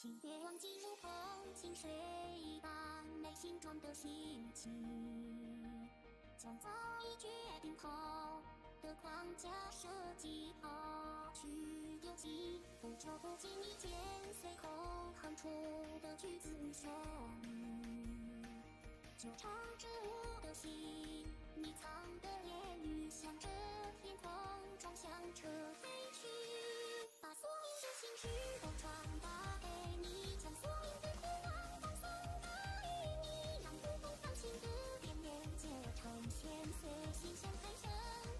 请别忘记如同清水一般没形状的心情，将早已决定好的框架设计好，去丢弃不着不经意间随口哼出的句子旋律，就唱着我的心，你藏的言语向着天空中响彻飞去，把所有的心事都传达给你，将所有的渴望放送给你，让不同感情的点连接成线，随心相陪生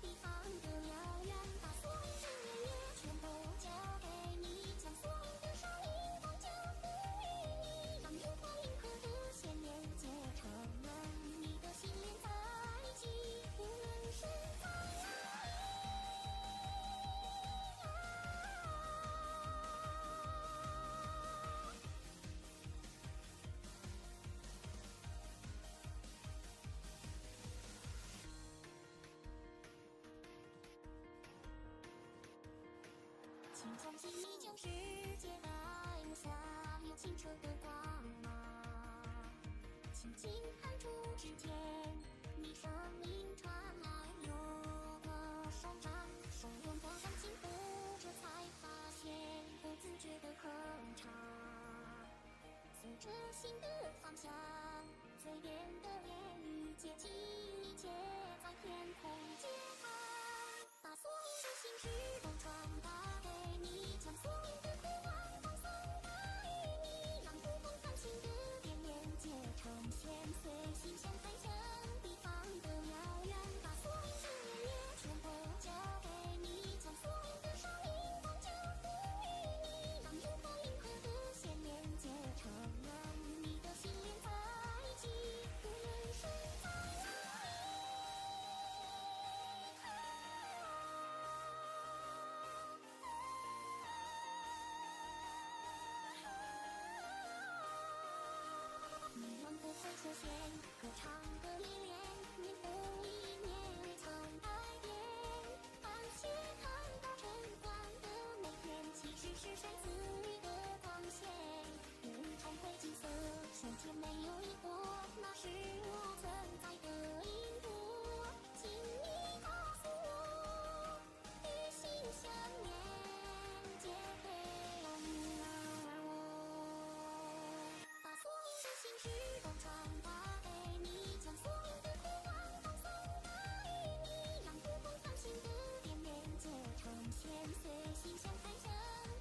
地方的遥远，把所有的年月全部交给你，将所有的伤灵都交付于你，让有花银河的线连接成了你的心连在一起，无论身在哪里。请相信你就是解带无下有清澈的光芒，轻轻喊出指尖，你声音传来有个手掌，手用过感情谱，这才发现不自觉的哼唱，随着心的方向，嘴边的言语接近一切在天空解放，把所有的心事都传达给你，将所有的渴望放送给你，让不同感情的点连接成线，随心相陪生地方的遥远，把所有的年月全部交给你，将所有的伤灵都交付于你，让有花银河的线连接成了你的心连在一起，无论身在哪里。你让不会出现歌唱的历练，年复一年未曾改变，感谢看到晨光的每天，其实是晒自律的光线，不重回景色，瞬间没有一波，那是我存在的因果，请你告诉我，与心相连，结配我，把所有的心事都传达给你，将所有的渴望放送给你，让不同感情的点连接成线，随心相陪生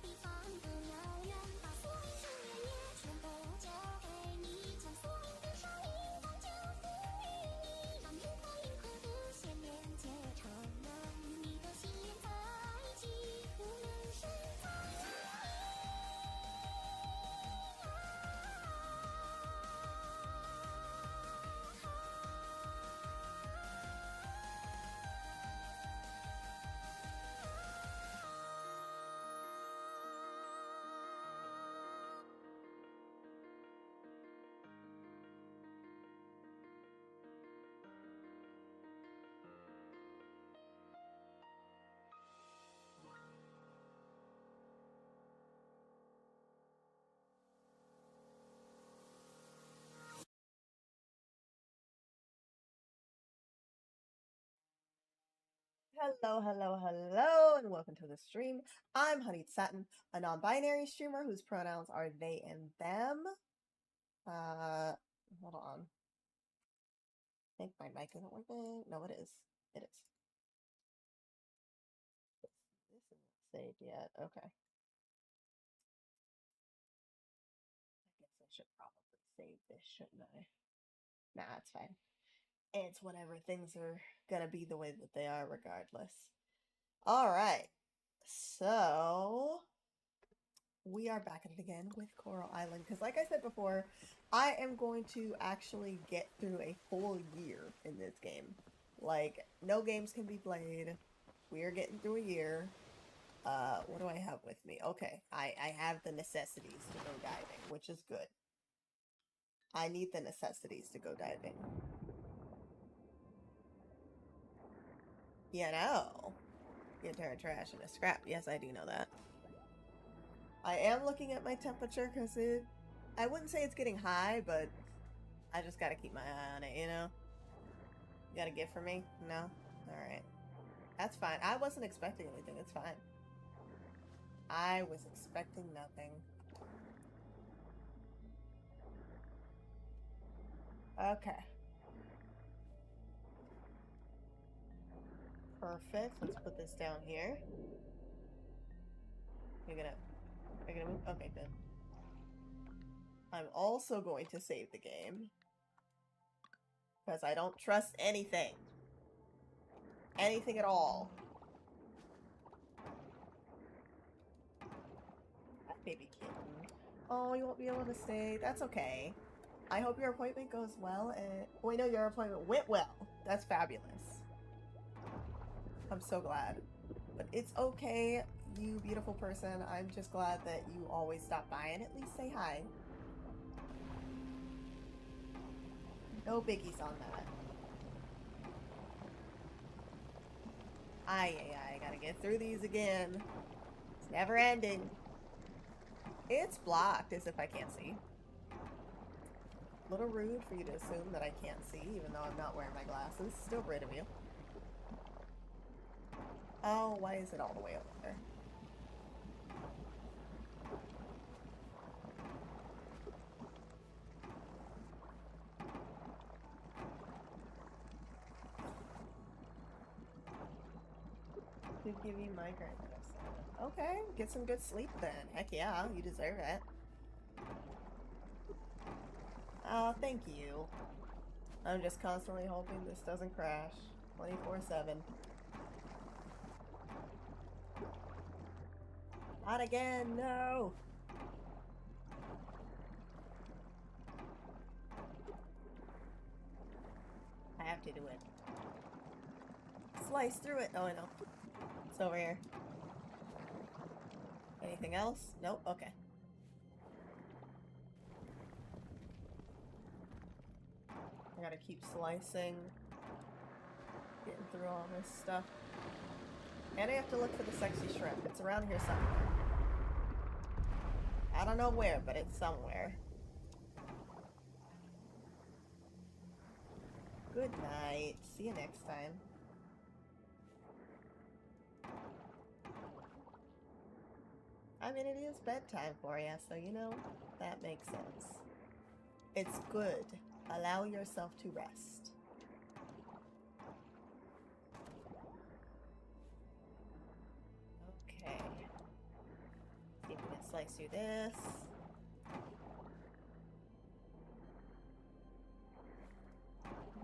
地方的遥远，把所有的年月全部交给你，将所有的伤灵都交付于你，让有花银河的线连接成了你的心连在一起，无论身在哪里。Hello, hello, hello, and welcome to the stream. I'm HoneyedSatin, a non-binary streamer whose pronouns are they and them. Hold on. I think my mic isn't working. No, it is. It is. This isn't saved yet. Okay. I guess I should probably save this, shouldn't I? Nah, it's fine. It's whatever. Things are gonna be the way that they are regardless. Alright. So we are back at it again with Coral Island, because like I said before, I am going to actually get through a full year in this game. Like, no games can be played. We are getting through a year. What do I have with me? Okay, I have the necessities to go diving, which is good. I need the necessities to go diving. You know. You turn trash into scrap. Yes, I do know that. I am looking at my temperature because I wouldn't say it's getting high, but I just gotta keep my eye on it, you know? You got a gift for me? No? Alright. That's fine. I wasn't expecting anything. It's fine. I was expecting nothing. Okay. Perfect. Let's put this down here. You're gonna move? Okay, good. I'm also going to save the game. Because I don't trust anything. Anything at all. Hi, baby kitten. Oh, you won't be able to stay. That's okay. I hope your appointment goes well and... Wait, no, your appointment went well. That's fabulous. I'm so glad. But it's okay, you beautiful person. I'm just glad that you always stop by and at least say hi. No biggies on that. I gotta get through these again. It's never ending. It's blocked as if I can't see. A little rude for you to assume that I can't see, even though I'm not wearing my glasses. Still rude of you. Oh, why is it all the way over there? Could give you my medicine. Okay, get some good sleep then. Heck yeah, you deserve it. Oh, thank you. I'm just constantly hoping this doesn't crash. 24/7. Not again, no! I have to do it. Slice through it. Oh, I know. It's over here. Anything else? Nope. Okay. I gotta keep slicing. Getting through all this stuff. And I have to look for the sexy shrimp. It's around here somewhere. I don't know where, but it's somewhere. Good night. See you next time. I mean, it is bedtime for you, so you know, that makes sense. It's good. Allow yourself to rest. Okay. See if we can slice through this.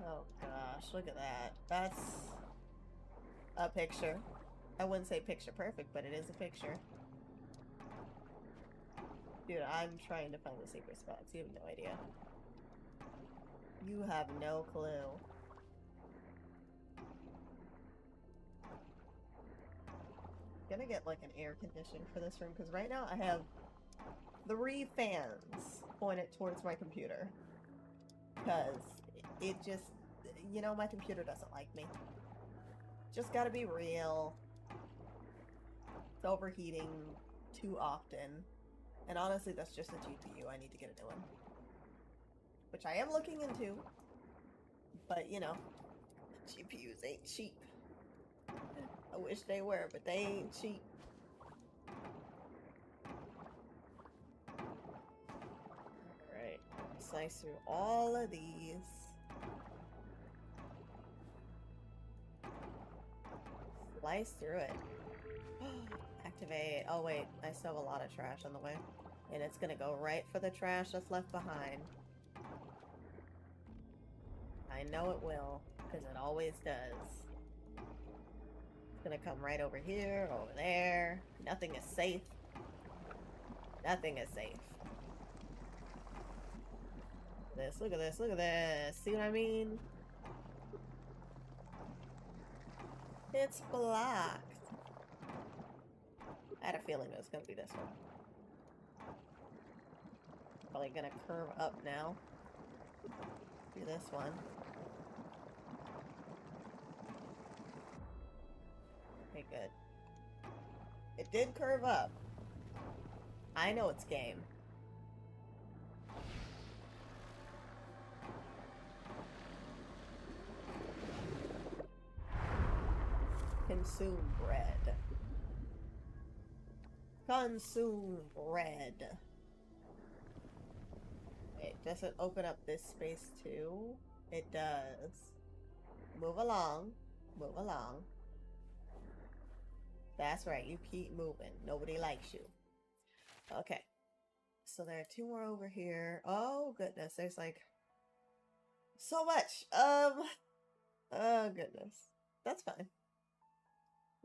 Oh gosh, look at that. That's a picture. I wouldn't say picture perfect, but it is a picture. Dude, I'm trying to find the secret spots. You have no idea. You have no clue. Gonna get like an air conditioner for this room because right now I have 3 fans pointed towards my computer. Because it just, you know, my computer doesn't like me. Just gotta be real. It's overheating too often. And honestly, that's just a GPU. I need to get a new one. Which I am looking into. But, you know, GPUs ain't cheap. I wish they were, but they ain't cheap. Alright. Slice through all of these. Slice through it. Activate. Oh wait, I still have a lot of trash on the way. And it's gonna go right for the trash that's left behind. I know it will, because it always does. It's gonna come right over here, over there. Nothing is safe. Nothing is safe. Look at this, look at this, look at this. See what I mean? It's blocked. I had a feeling it was gonna be this one. Probably gonna curve up now. Do this one. Okay, good. It did curve up. I know it's game. Consume bread. Consume bread. Wait, does it open up this space too? It does. Move along. Move along. That's right, you keep moving. Nobody likes you. Okay. So there are 2 more over here. Oh goodness, there's like so much. Oh goodness. That's fine.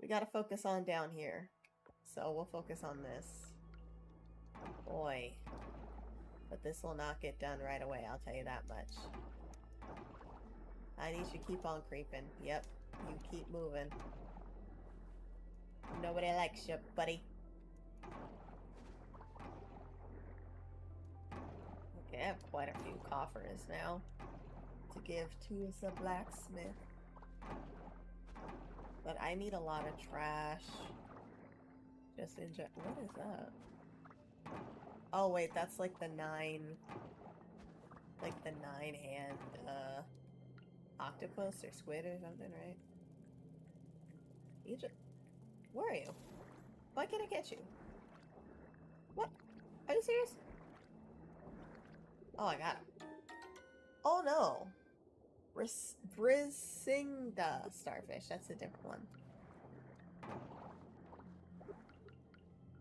We gotta focus on down here. So we'll focus on this. Boy. But this will not get done right away, I'll tell you that much. I need you to keep on creeping. Yep, you keep moving. Nobody likes you, buddy. Okay, I have quite a few coffers now to give to the blacksmith. But I need a lot of trash. Just inject. What is that? Oh wait, that's like the 9. Like the 9-hand octopus or squid or something, right? You just. Where are you? Why can't I catch you? What? Are you serious? Oh, I got him. Oh no! Brisingda starfish. That's a different one.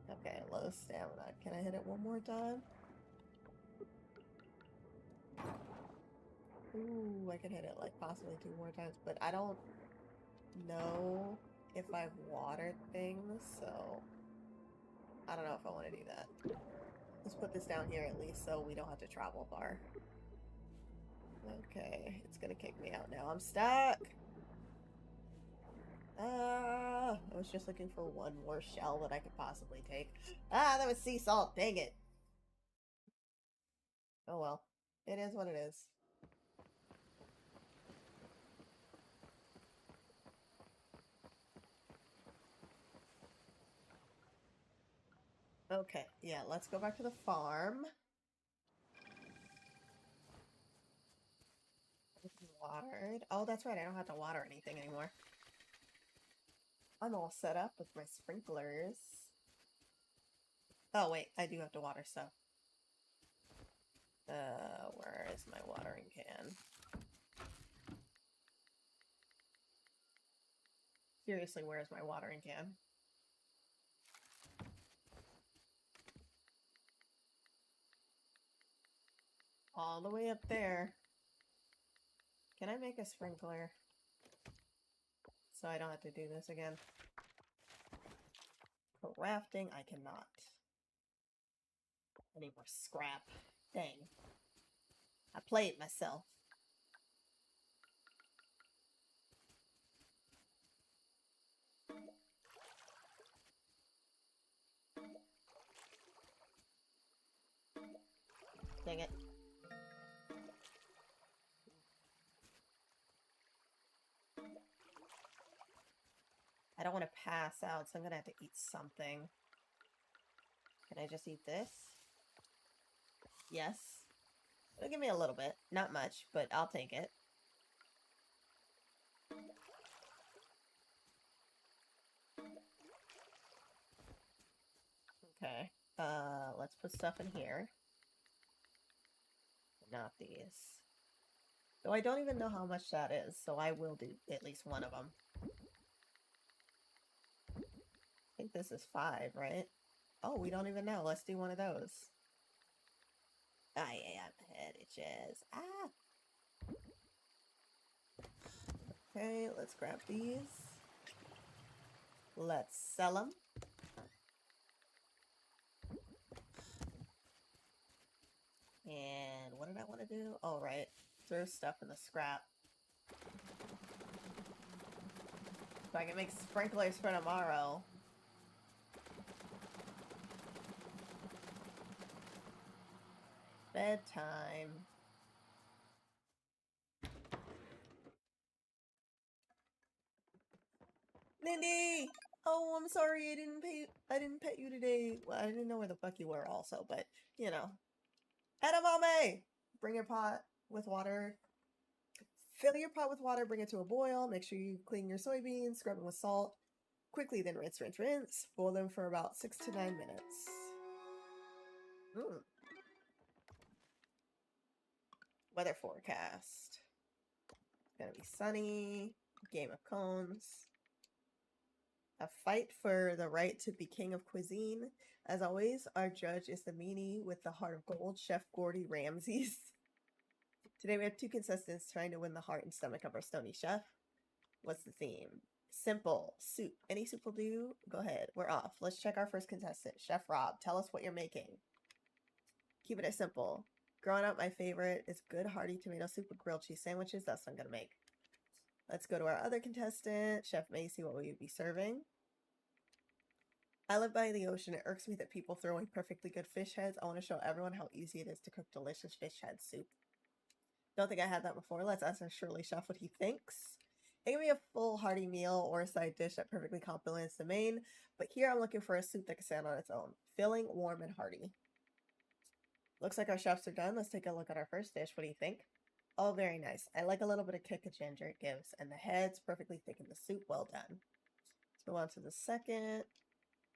Okay, low stamina. Can I hit it one more time? Ooh, I can hit it like possibly 2 more times, but I don't know if I've watered things, so I don't know if I want to do that. Let's put this down here at least so we don't have to travel far. Okay, it's gonna kick me out now. I'm stuck! I was just looking for one more shell that I could possibly take. Ah, that was sea salt, dang it! Oh well, it is what it is. Okay, yeah, let's go back to the farm. Watered. Oh, that's right, I don't have to water anything anymore. I'm all set up with my sprinklers. Oh, wait, I do have to water stuff. Where is my watering can? Seriously, where is my watering can? All the way up there. Can I make a sprinkler? So I don't have to do this again. Crafting, I cannot. I need more scrap. Dang. I played myself. Dang it. I don't want to pass out, so I'm gonna have to eat something. Can I just eat this? Yes. It'll give me a little bit. Not much, but I'll take it. Okay. Let's put stuff in here. Not these. Though I don't even know how much that is, so I will do at least one of them. I think this is 5, right? Oh, we don't even know. Let's do one of those. I am headed, Jazz. Ah! Okay, let's grab these. Let's sell them. And what did I want to do? Oh, right. Throw stuff in the scrap. So I can make sprinklers for tomorrow. Bedtime. Mindy! Oh, I'm sorry, I didn't pet you today. Well, I didn't know where the fuck you were also, but, you know. Edamame! Bring your pot with water. Fill your pot with water, bring it to a boil. Make sure you clean your soybeans, scrub them with salt. Quickly then rinse, rinse, rinse. Boil them for about 6 to 9 minutes. Weather forecast. It's gonna be sunny. Game of cones. A fight for the right to be king of cuisine. As always, our judge is the meanie with the heart of gold, Chef Gordy Ramses. Today we have 2 contestants trying to win the heart and stomach of our stony chef. What's the theme? Simple. Soup. Any soup will do? Go ahead. We're off. Let's check our first contestant. Chef Rob, tell us what you're making. Keep it as simple. Growing up, my favorite is good hearty tomato soup with grilled cheese sandwiches. That's what I'm going to make. Let's go to our other contestant. Chef Macy, what will you be serving? I live by the ocean. It irks me that people throw away perfectly good fish heads. I want to show everyone how easy it is to cook delicious fish head soup. Don't think I had that before. Let's ask our Shirley chef what he thinks. It can be a full hearty meal or a side dish that perfectly complements the main, but here I'm looking for a soup that can stand on its own. Filling, warm, and hearty. Looks like our chefs are done. Let's take a look at our first dish. What do you think? Oh, very nice. I like a little bit of kick of ginger it gives, and the head's perfectly thick in the soup. Well done. Let's move on to the second.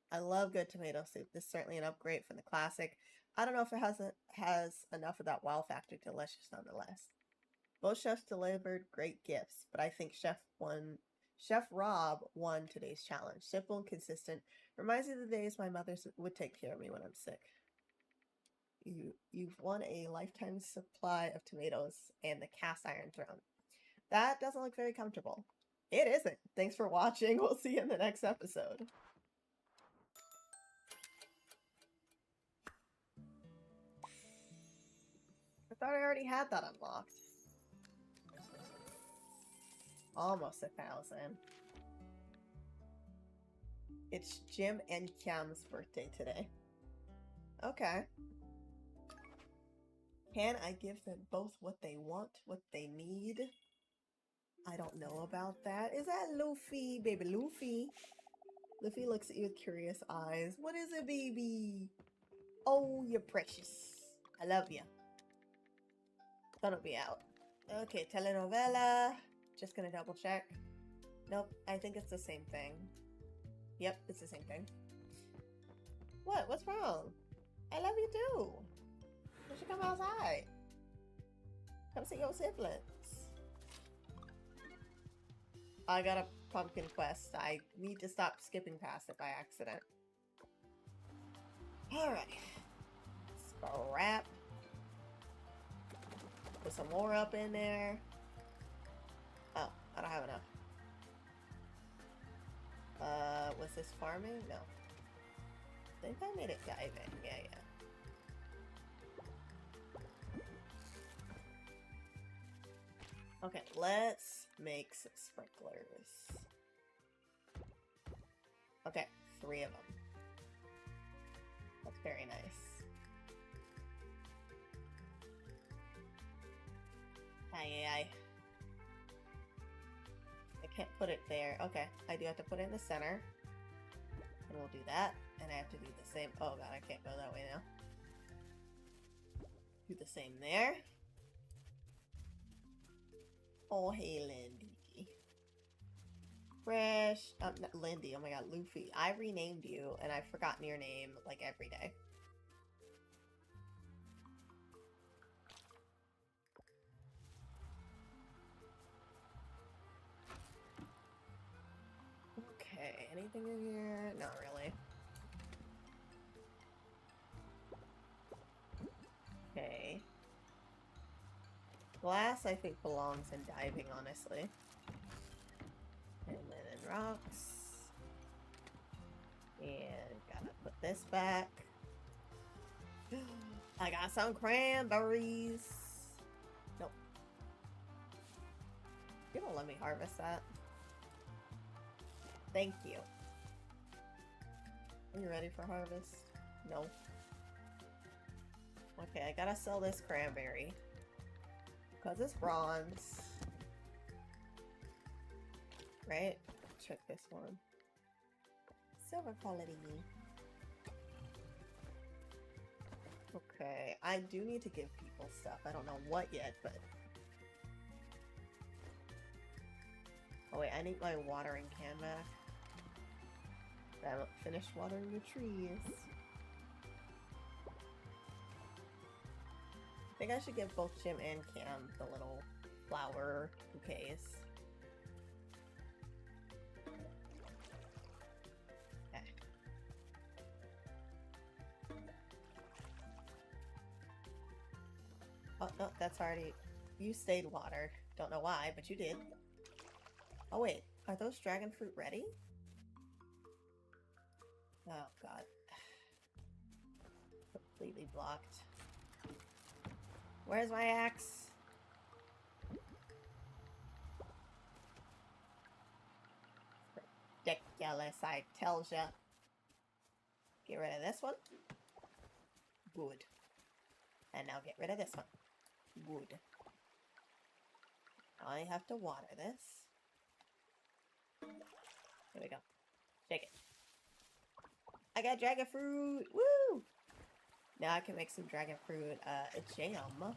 I love good tomato soup. This is certainly an upgrade from the classic. I don't know if it has enough of that wow factor. Delicious nonetheless. Both chefs delivered great gifts, but I think Chef Rob won today's challenge. Simple and consistent. Reminds me of the days my mother would take care of me when I'm sick. You've won a lifetime supply of tomatoes and the cast iron throne. That doesn't look very comfortable. It isn't. Thanks for watching. We'll see you in the next episode. I thought I already had that unlocked. Almost 1,000. It's Jim and Kiam's birthday today. Okay. Can I give them both what they want, what they need? I don't know about that. Is that Luffy? Baby Luffy. Luffy looks at you with curious eyes. What is it, baby? Oh, you're precious. I love you. Gonna be out. Okay, telenovela. Just gonna double check. Nope, I think it's the same thing. Yep, it's the same thing. What? What's wrong? I love you too. You should come outside. Come see your siblings. I got a pumpkin quest. I need to stop skipping past it by accident. Alright. Scrap. Put some more up in there. Oh, I don't have enough. Was this farming? No. I think I made it diving. Yeah, yeah. Okay, let's make some sprinklers. Okay, 3 of them. That's very nice. Aye. I can't put it there. Okay, I do have to put it in the center. And we'll do that. And I have to do the same. Oh god, I can't go that way now. Do the same there. Oh, hey, Lindy. Fresh. Not Lindy. Oh my god, Luffy. I renamed you, and I've forgotten your name, like, every day. Okay, anything in here? Not really. Okay. Glass, I think, belongs in diving, honestly. And then in rocks. And gotta put this back. I got some cranberries. Nope. You don't let me harvest that. Thank you. Are you ready for harvest? No. Okay, I gotta sell this cranberry. Because it's bronze. Right? Check this one. Silver quality. Okay, I do need to give people stuff. I don't know what yet, but... Oh wait, I need my watering can back. I haven't finished watering the trees. I think I should give both Jim and Cam the little flower bouquets. Okay. Oh, no, that's already... You stayed watered. Don't know why, but you did. Oh wait, are those dragon fruit ready? Oh god. Completely blocked. Where's my axe? Ridiculous, I tells ya. Get rid of this one. Good. And now get rid of this one. Good. I have to water this. There we go. Shake it. I got dragon fruit! Woo! Now I can make some dragon fruit jam.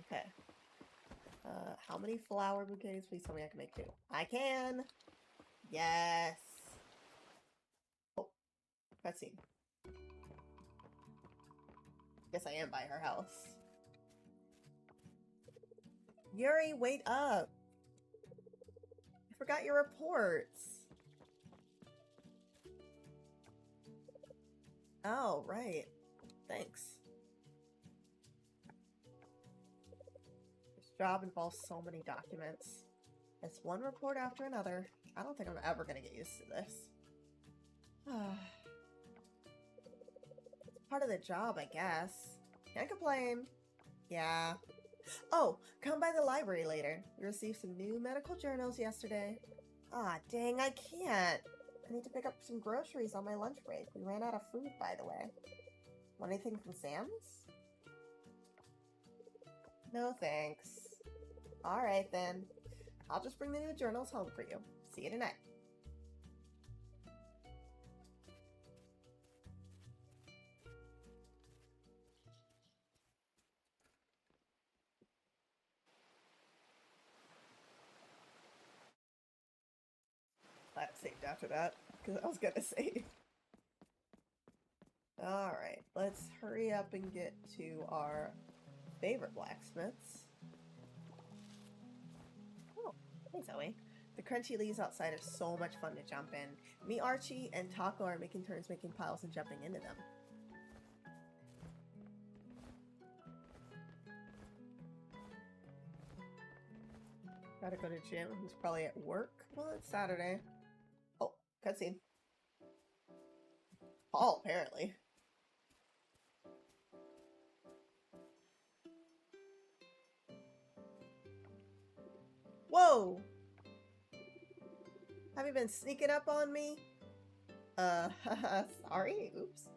Okay. How many flower bouquets? Please tell me I can make 2. I can! Yes! Oh. Cutscene. Guess I am by her house. Yuri, wait up! I forgot your reports. Oh, right. Thanks. This job involves so many documents. It's one report after another. I don't think I'm ever gonna get used to this. It's part of the job, I guess. Can't complain. Yeah. Oh, come by the library later. We received some new medical journals yesterday. Ah, dang, I can't. I need to pick up some groceries on my lunch break. We ran out of food, by the way. Want anything from Sam's? No, thanks. Alright, then. I'll just bring the new journals home for you. See you tonight. Glad I saved after that, because I was gonna save. Alright, let's hurry up and get to our favorite blacksmiths. Oh, hey Zoe. The crunchy leaves outside are so much fun to jump in. Me, Archie, and Taco are making turns making piles and jumping into them. Gotta go to Jim, who's probably at work. Well, it's Saturday. Oh, cutscene. Paul, apparently. Whoa! Have you been sneaking up on me? Sorry? Oops.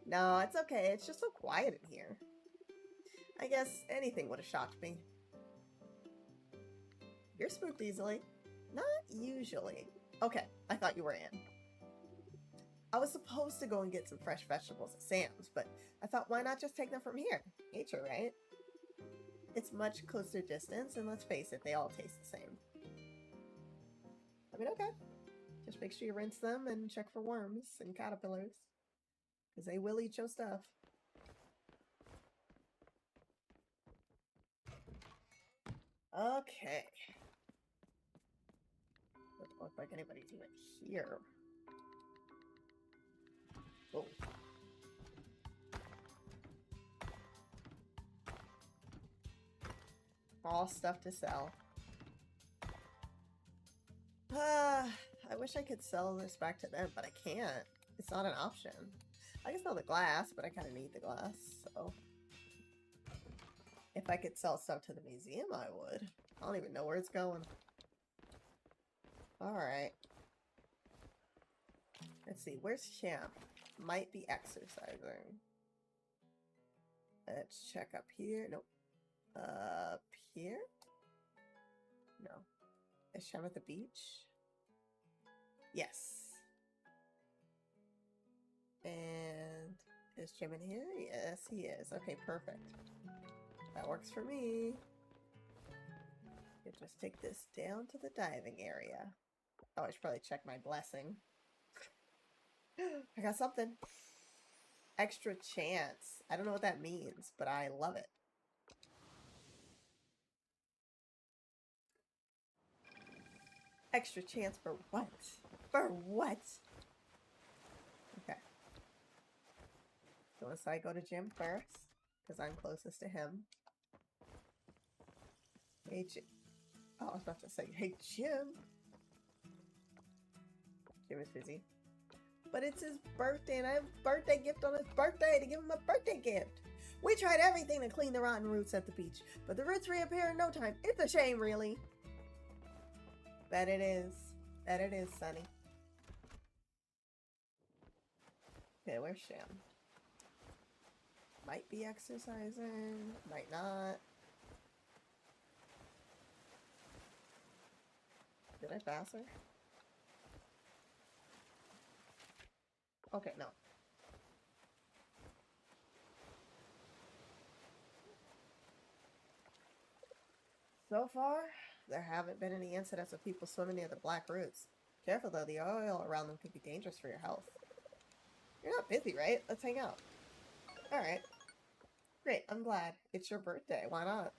No, it's okay. It's just so quiet in here. I guess anything would have shocked me. You're spooked easily. Not usually. Okay, I thought you were in. I was supposed to go and get some fresh vegetables at Sam's, but I thought why not just take them from here? Nature, right? It's much closer distance, and let's face it, they all taste the same. I mean, okay. Just make sure you rinse them and check for worms and caterpillars. Because they will eat your stuff. Okay. Doesn't look like anybody's even here. Oh. All stuff to sell. I wish I could sell this back to them, but I can't. It's not an option. I can sell the glass, but I kind of need the glass, so... If I could sell stuff to the museum, I would. I don't even know where it's going. Alright. Let's see, where's Champ? Might be exercising. Let's check up here. Nope. Up here? No. Is Shem at the beach? Yes. And is Jim in here? Yes, he is. Okay, perfect. That works for me. You just take this down to the diving area. Oh, I should probably check my blessing. I got something. Extra chance. I don't know what that means, but I love it. Extra chance for what? For what? Okay. So let's go to Jim first, because I'm closest to him. Hey, Jim. Oh, I was about to say, hey, Jim. Jim is busy. But it's his birthday, and I have a birthday gift on his birthday to give him a birthday gift. We tried everything to clean the rotten roots at the beach, but the roots reappear in no time. It's a shame, really. Bet it is. Bet it is, Sonny. Okay, where's Sham? Might be exercising, might not. Did I pass her? Okay, no. So far, there haven't been any incidents of people swimming near the black roots. Careful though, the oil around them could be dangerous for your health. You're not busy, right? Let's hang out. Alright. Great, I'm glad. It's your birthday, why not?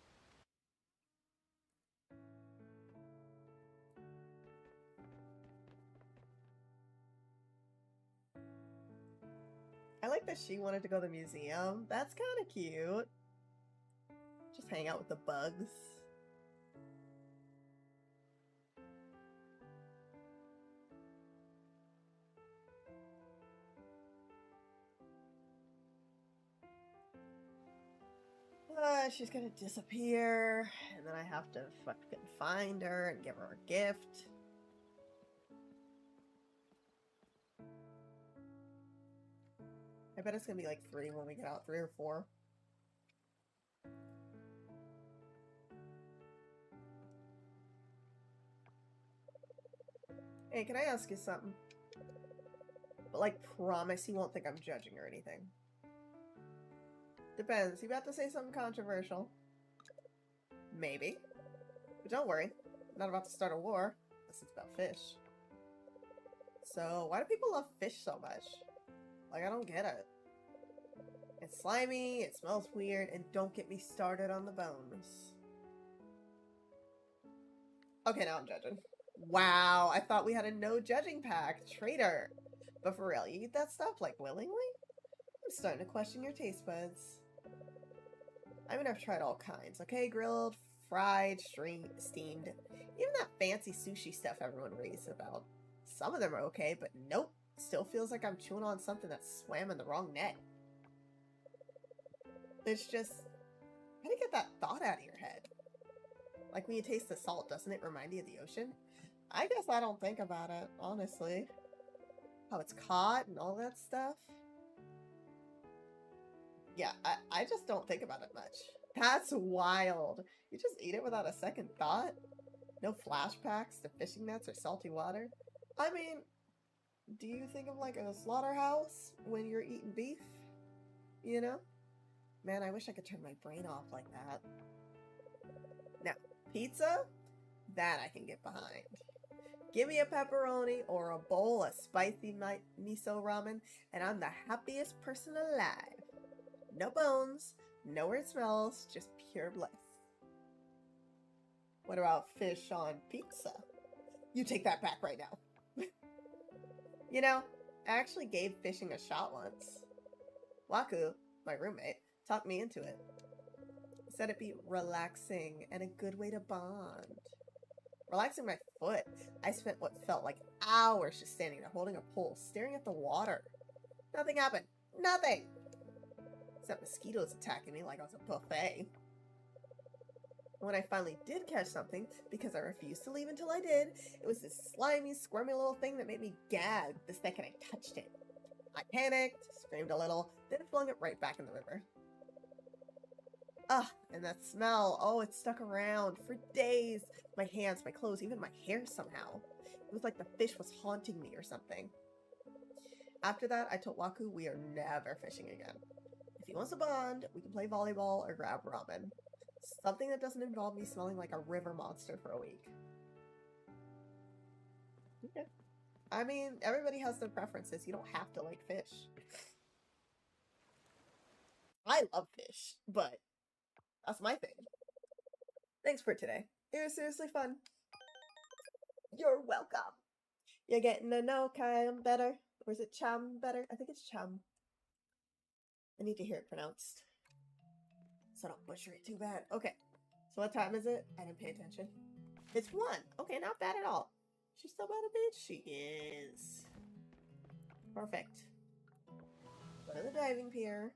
I like that she wanted to go to the museum. That's kind of cute. Just hang out with the bugs. She's gonna disappear, and then I have to fucking find her and give her a gift. I bet it's gonna be like 3 when we get out, 3 or 4. Hey, can I ask you something? But like, promise you won't think I'm judging or anything. Depends. You about to say something controversial? Maybe. But don't worry. I'm not about to start a war. Unless it's about fish. So, why do people love fish so much? Like, I don't get it. It's slimy, it smells weird, and don't get me started on the bones. Okay, now I'm judging. Wow, I thought we had a no judging pact. Traitor. But for real, you eat that stuff, like, willingly? I'm starting to question your taste buds. I mean, I've tried all kinds, okay? Grilled, fried, steamed. Even that fancy sushi stuff everyone raves about. Some of them are okay, but nope. Still feels like I'm chewing on something that swam in the wrong net. It's just, how do you get that thought out of your head? Like when you taste the salt, doesn't it remind you of the ocean? I guess I don't think about it, honestly. How it's caught and all that stuff. Yeah, I just don't think about it much. That's wild. You just eat it without a second thought? No flashbacks to fishing nets or salty water? I mean, do you think of like a slaughterhouse when you're eating beef? You know? Man, I wish I could turn my brain off like that. Now, pizza? That I can get behind. Give me a pepperoni or a bowl of spicy miso ramen, and I'm the happiest person alive. No bones, no weird smells, just pure bliss. What about fish on pizza? You take that back right now. You know, I actually gave fishing a shot once. Waku, my roommate, talked me into it. He said it'd be relaxing and a good way to bond. Relaxing my foot, I spent what felt like hours just standing there holding a pole, staring at the water. Nothing happened. Nothing! Except mosquitoes attacking me like I was a buffet. When I finally did catch something, because I refused to leave until I did, it was this slimy, squirmy little thing that made me gag the second I touched it. I panicked, screamed a little, then flung it right back in the river. Ah, and that smell. Oh, it stuck around for days. My hands, my clothes, even my hair somehow. It was like the fish was haunting me or something. After that, I told Waku we are never fishing again. If he wants to bond, we can play volleyball or grab ramen. Something that doesn't involve me smelling like a river monster for a week. Okay. I mean, everybody has their preferences. You don't have to like fish. I love fish, but that's my thing. Thanks for today. It was seriously fun. You're welcome. You're getting to know Cam better. Or is it Cham better? I think it's Cham. I need to hear it pronounced, so I don't butcher it too bad. Okay, so what time is it? I didn't pay attention. It's 1. Okay, not bad at all. She's still about a bitch? She is. Perfect. Go to the diving pier.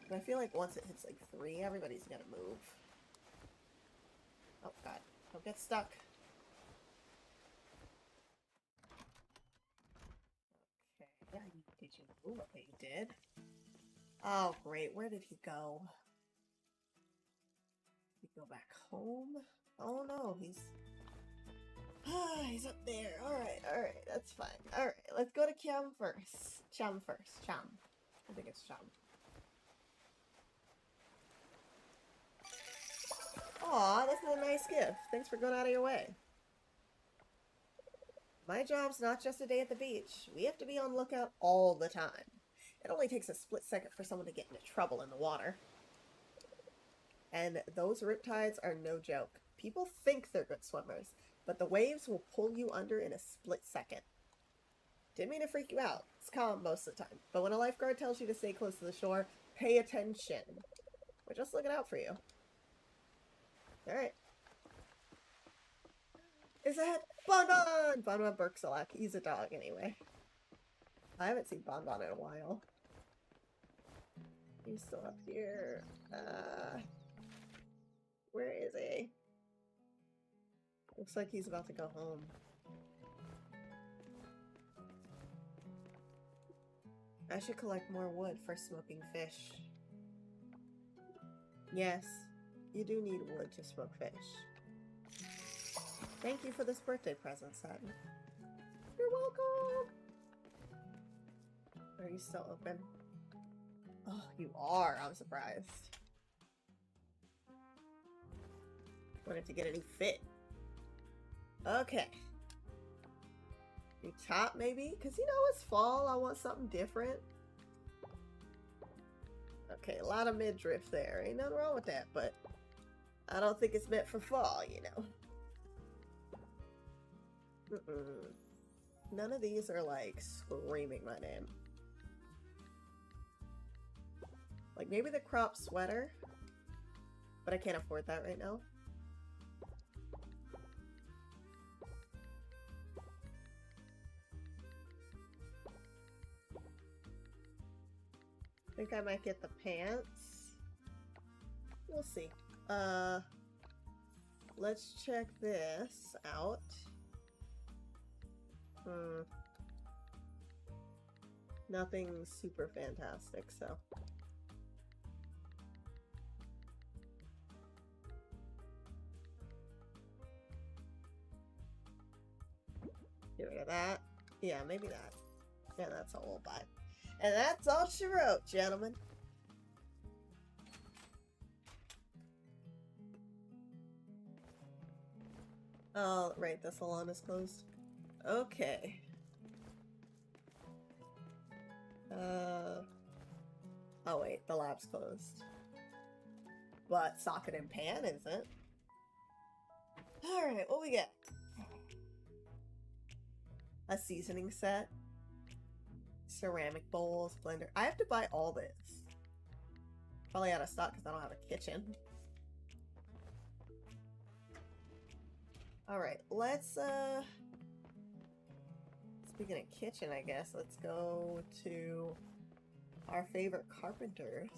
But I feel like once it hits like 3, everybody's gonna move. Oh god, don't get stuck. Okay, did you move? Okay, you did. Oh great, where did he go? Did he go back home? Oh no, he's up there. Alright, that's fine. Alright, let's go to Cham first. Cham first. Cham. I think it's Cham. Aw, that's a nice gift. Thanks for going out of your way. My job's not just a day at the beach. We have to be on lookout all the time. It only takes a split second for someone to get into trouble in the water. And those riptides are no joke. People think they're good swimmers, but the waves will pull you under in a split second. Didn't mean to freak you out. It's calm most of the time. But when a lifeguard tells you to stay close to the shore, pay attention. We're just looking out for you. Alright. Is that Bonbon? Bonbon barks a lot. He's a dog anyway. I haven't seen Bonbon in a while. He's still up here. Where is he? Looks like he's about to go home. I should collect more wood for smoking fish. Yes, you do need wood to smoke fish. Thank you for this birthday present, Satin. You're welcome! Are you still open? Oh, you are. I'm surprised. Wanted to get a new fit. Okay. New top, maybe? Because, you know, it's fall. I want something different. Okay, a lot of midriff there. Ain't nothing wrong with that, but I don't think it's meant for fall, you know. None of these are, like, screaming my name. Like, maybe the crop sweater, but I can't afford that right now. I think I might get the pants. We'll see. Let's check this out. Nothing super fantastic, so. Get rid of that. Yeah, maybe that. Yeah, that's all we'll buy. And that's all she wrote, gentlemen. Oh, right, the salon is closed. Okay. Oh wait, the lab's closed. But socket and pan isn't. Alright, what we get? A seasoning set. Ceramic bowls, blender. I have to buy all this. Probably out of stock because I don't have a kitchen. Alright, let's speaking of kitchen, I guess, let's go to our favorite carpenters.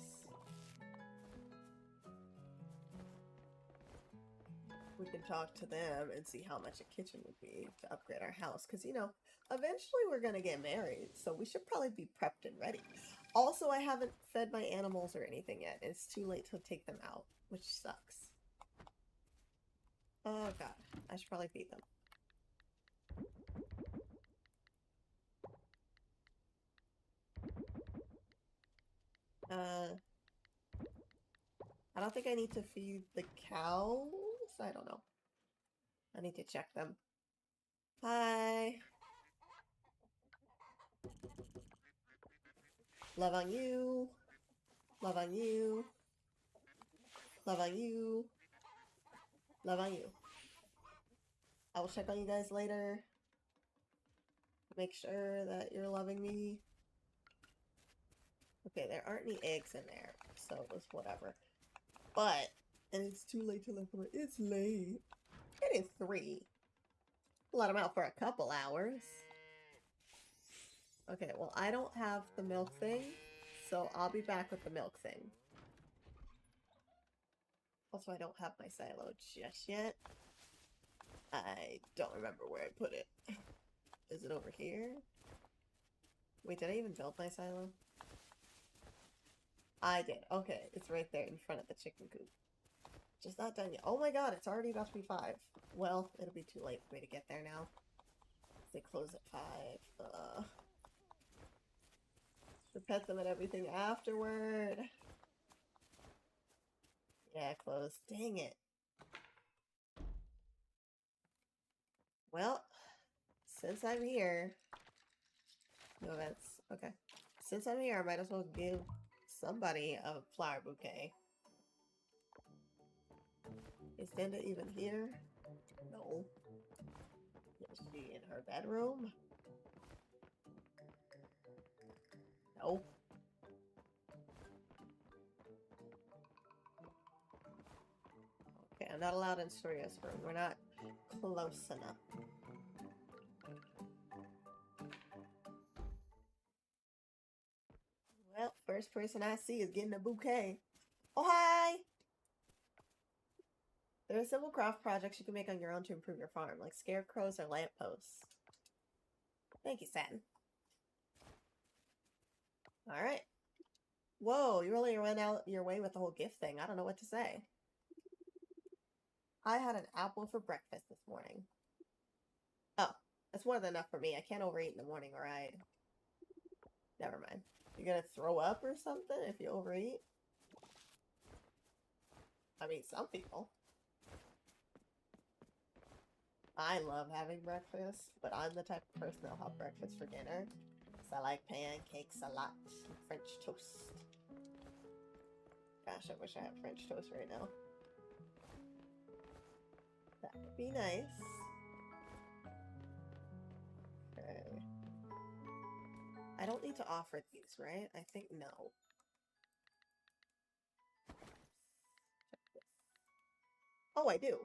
We can talk to them and see how much a kitchen would be to upgrade our house. Because, you know, eventually we're going to get married, so we should probably be prepped and ready. Also, I haven't fed my animals or anything yet. It's too late to take them out, which sucks. Oh god, I should probably feed them. I don't think I need to feed the cows. I don't know. I need to check them. Hi. Love on you. Love on you. Love on you. Love on you. I will check on you guys later. Make sure that you're loving me. Okay, there aren't any eggs in there, so it was whatever. But, and it's too late to let them. It's late. It is 3. Let them out for a couple hours. Okay, well, I don't have the milk thing, so I'll be back with the milk thing. Also, I don't have my silo just yet. I don't remember where I put it. Is it over here? Wait, did I even build my silo? I did. Okay, it's right there in front of the chicken coop. Just not done yet. Oh my god, it's already about to be 5. Well, it'll be too late for me to get there now. They close at 5. Should pet them and everything afterward. Yeah, close. Dang it. Well, since I'm here... No events. Okay. Since I'm here, I might as well give somebody a flower bouquet. Is Linda even here? No. Is she in her bedroom? No. Okay, I'm not allowed in Storia's room. We're not close enough. Well, first person I see is getting a bouquet. Oh, hi! There are simple craft projects you can make on your own to improve your farm, like scarecrows or lampposts. Thank you, Satin. Alright. Whoa, you really went out your way with the whole gift thing. I don't know what to say. I had an apple for breakfast this morning. Oh, that's more than enough for me. I can't overeat in the morning or I'd... Never mind. You're gonna throw up or something if you overeat? I mean, some people. I love having breakfast, but I'm the type of person that'll have breakfast for dinner. Because I like pancakes a lot. French toast. Gosh, I wish I had French toast right now. That would be nice. Okay. I don't need to offer these, right? I think no. Oh, I do.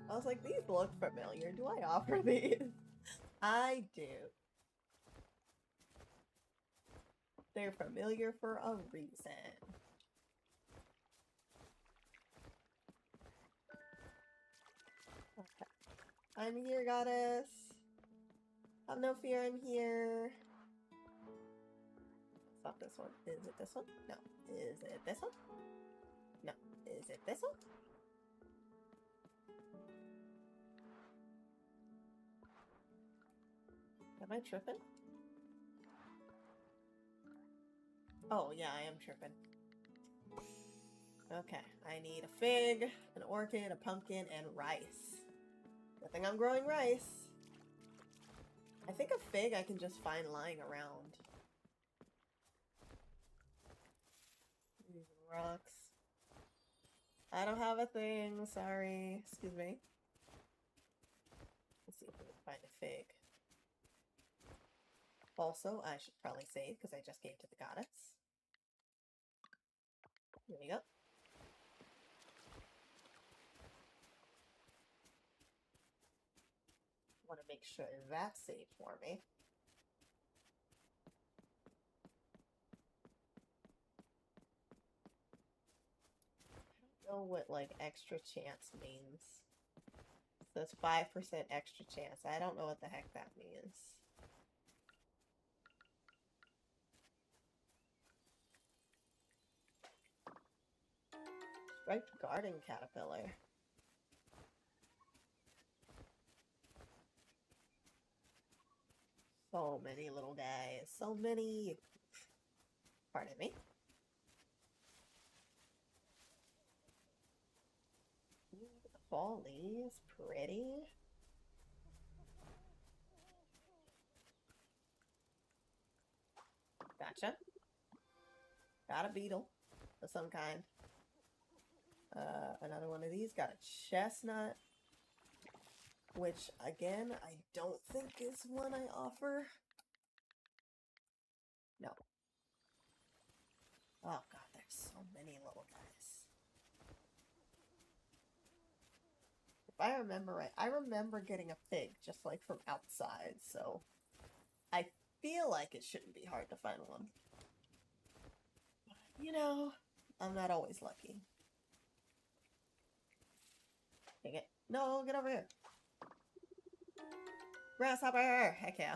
I was like, these look familiar. Do I offer these? I do. They're familiar for a reason. Okay. I'm here, goddess. Have no fear, I'm here. It's not this one. Is it this one? No. Is it this one? No. Is it this one? Am I tripping? Oh, yeah, I am tripping. Okay, I need a fig, an orchid, a pumpkin, and rice. Good thing I'm growing rice. I think a fig I can just find lying around. These rocks. I don't have a thing, sorry. Excuse me. Let's see if we can find a fig. Also, I should probably save because I just gave to the goddess. Here we go. Want to make sure that's saved for me. I don't know what like extra chance means. So it's 5% extra chance. I don't know what the heck that means. Striped garden caterpillar. So many little guys. So many. Pardon me. Ooh, the fall leaves. Pretty. Gotcha. Got a beetle of some kind. Another one of these. Got a chestnut. Which, again, I don't think is one I offer. No. Oh god, there's so many little guys. If I remember right, I remember getting a pig just like from outside, so I feel like it shouldn't be hard to find one. But, you know, I'm not always lucky. Dang it. No, get over here. Grasshopper! Heck yeah.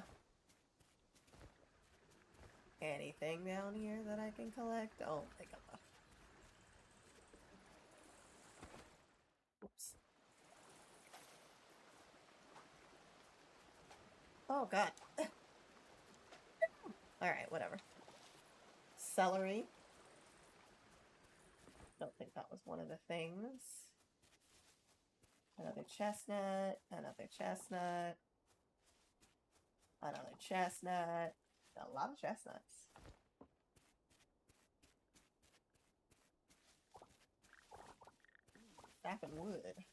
Anything down here that I can collect? Oh my god. Oops. Oh god. Alright, whatever. Celery. Don't think that was one of the things. Another chestnut. Another chestnut. Another chestnut. A lot of chestnuts. Stack and wood.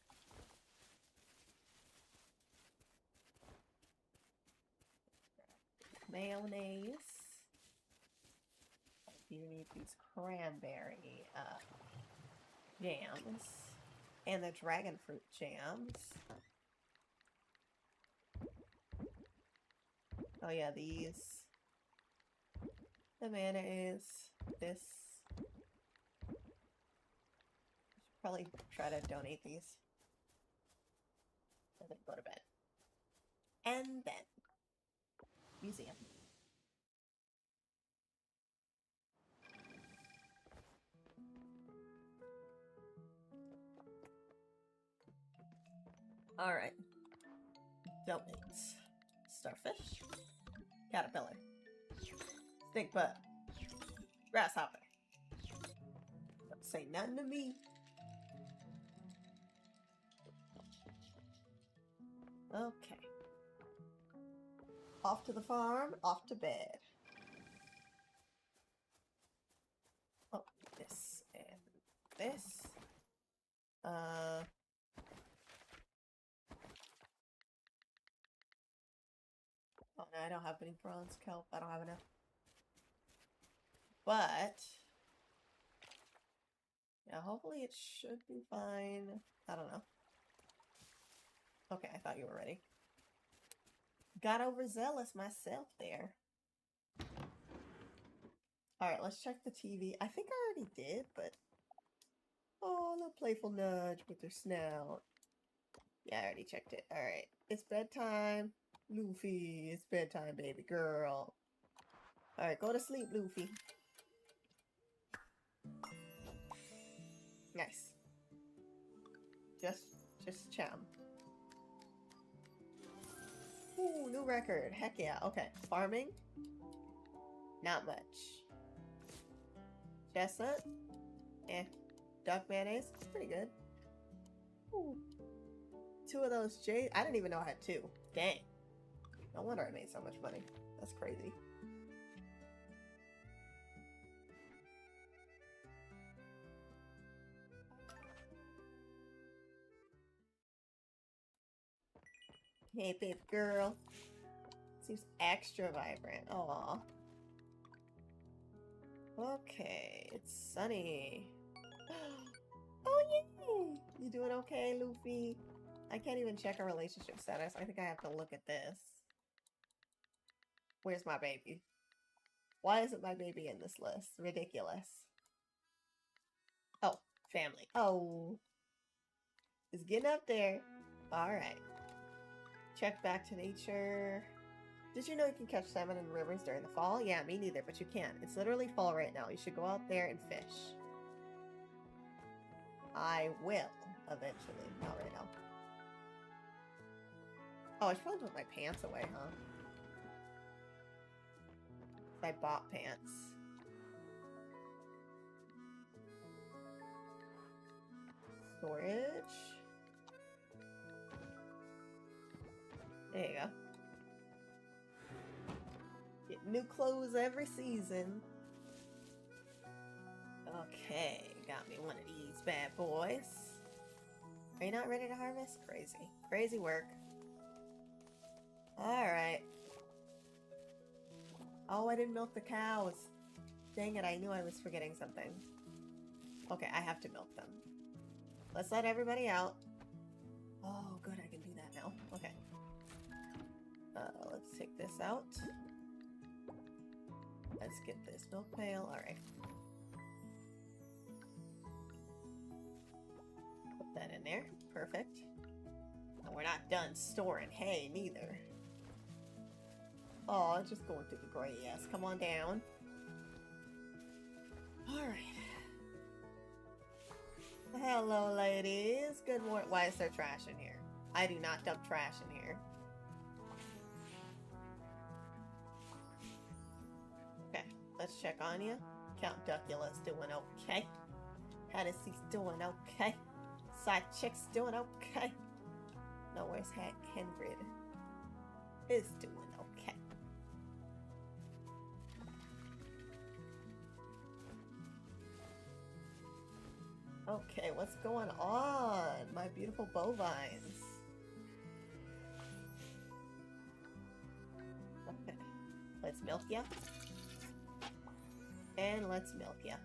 Mayonnaise. You need these cranberry jams. And the dragon fruit jams. Oh yeah, these. The mayonnaise. This. I should probably try to donate these. And then go to bed. And then. Museum. Alright. Domains. Starfish. Caterpillar. Stink butt. Grasshopper. Don't say nothing to me. Okay. Off to the farm, off to bed. Oh, this and this. Oh no, I don't have any bronze kelp. I don't have enough. But yeah, hopefully it should be fine. I don't know. Okay, I thought you were ready. Got overzealous myself there. Alright, let's check the TV. I think I already did, but... Oh, the playful nudge with their snout. Yeah, I already checked it. Alright, it's bedtime. Luffy, it's bedtime, baby girl. Alright, go to sleep, Luffy. Nice. Just chum. Ooh, new record. Heck yeah. Okay. Farming? Not much. Chestnut? Eh. Duck mayonnaise? Pretty good. Ooh. 2 of those jade. I didn't even know I had 2. Dang. No wonder I made so much money. That's crazy. Hey, babe girl. Seems extra vibrant. Aw. Okay, it's sunny. Oh, yay! You doing okay, Luffy? I can't even check our relationship status. I think I have to look at this. Where's my baby? Why isn't my baby in this list? Ridiculous. Oh, family. Oh. It's getting up there. Alright. Check back to nature. Did you know you can catch salmon in rivers during the fall? Yeah, me neither, but you can. It's literally fall right now. You should go out there and fish. I will eventually. Not right now. Oh, I should probably put my pants away, huh? I bought pants. Storage. There you go. Get new clothes every season. Okay, got me one of these bad boys. Are you not ready to harvest? Crazy. Crazy work. Alright. Oh, I didn't milk the cows. Dang it, I knew I was forgetting something. Okay, I have to milk them. Let's let everybody out. Oh, good, I can do that now. Okay. Let's take this out. Let's get this milk pail. Alright. Put that in there. Perfect. And we're not done storing hay, neither. Oh, just going through the grass. Come on down. Alright. Hello, ladies. Good morning. Why is there trash in here? I do not dump trash in here. Okay, let's check on you. Count Duckula's doing okay. Hennessey's doing okay. Side Chick's doing okay. No, where's Henry? Is doing okay. Okay, what's going on? My beautiful bovines. Okay, let's milk ya. And let's milk ya.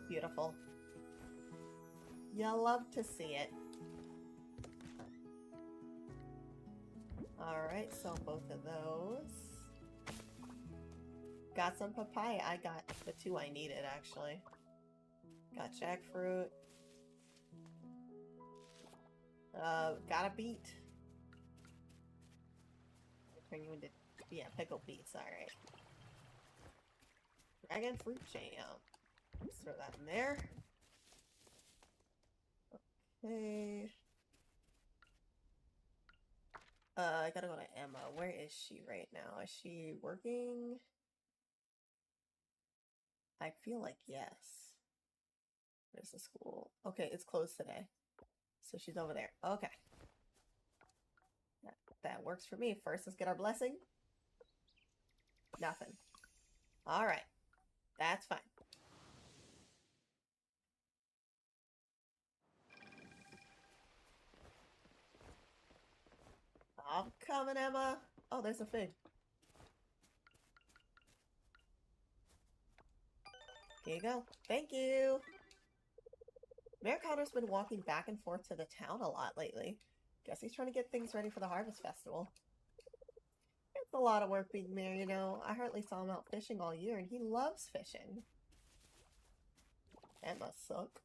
Beautiful. You'll love to see it. Alright, so both of those. Got some papaya. I got the two I needed, actually. Got jackfruit. Got a beet. Turn you into, yeah, pickled beets, alright. Dragon fruit jam. Let's throw that in there. Okay. I gotta go to Emma. Where is she right now? Is she working? I feel like yes. Where's the school? Okay, it's closed today. So she's over there. Okay. That works for me. First, let's get our blessing. Nothing. Alright. That's fine. I'm coming, Emma. Oh, there's a fig. Here you go. Thank you. Mayor Connor's been walking back and forth to the town a lot lately. Guess he's trying to get things ready for the Harvest Festival. It's a lot of work being mayor, you know. I hardly saw him out fishing all year, and he loves fishing. That must suck.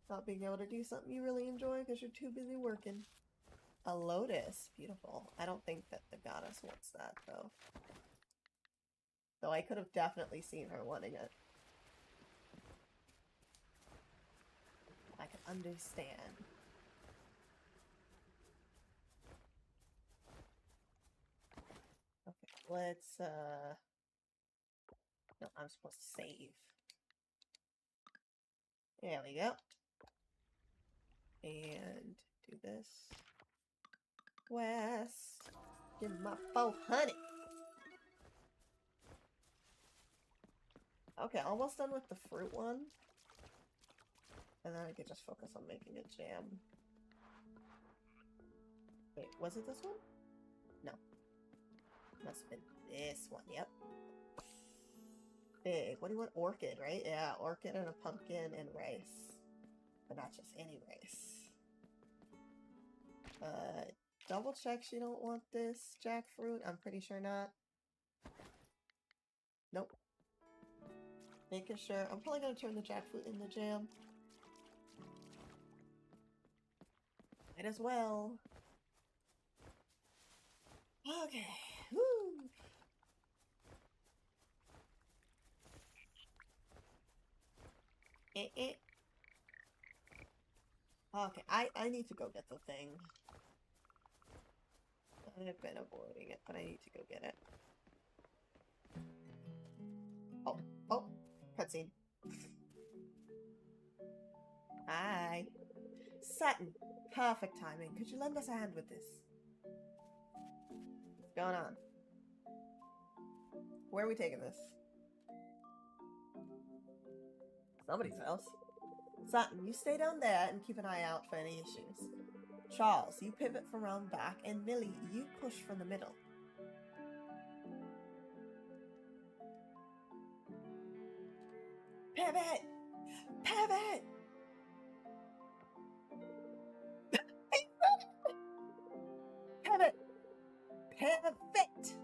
Not being able to do something you really enjoy because you're too busy working. A lotus. Beautiful. I don't think that the goddess wants that, though. Though I could have definitely seen her wanting it. I can understand. Okay, let's, no, I'm supposed to save. There we go. And do this. West. Give my 400. Okay, almost done with the fruit one. And then I can just focus on making a jam. Wait, was it this one? No. Must have been this one, yep. Big. What do you want? Orchid, right? Yeah, orchid and a pumpkin and rice. But not just any rice. Double check she don't want this jackfruit. I'm pretty sure not. Nope. Making sure. I'm probably going to turn the jackfruit in the jam. Might as well. Okay. Woo. Okay, I need to go get the thing. I've been avoiding it, but I need to go get it. Oh, cutscene. Hi. Satin. Perfect timing. Could you lend us a hand with this? What's going on? Where are we taking this? Somebody's house. Satin, you stay down there and keep an eye out for any issues. Charles, you pivot from around back, and Millie, you push from the middle. Pivot! Pivot! Pivot! Pivot!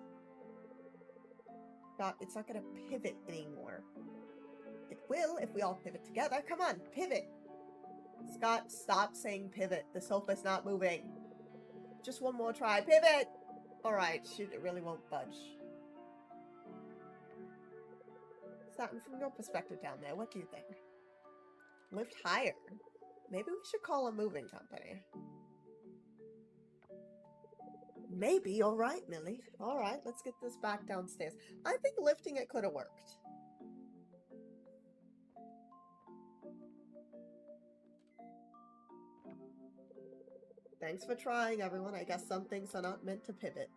God, it's not gonna pivot anymore. It will if we all pivot together. Come on, pivot! Scott, stop saying pivot. The sofa's not moving. Just one more try. Pivot! Alright, shoot, it really won't budge. Satin, from your perspective down there, what do you think? Lift higher. Maybe we should call a moving company. Maybe, alright, Millie. Alright, let's get this back downstairs. I think lifting it could have worked. Thanks for trying, everyone. I guess some things are not meant to pivot.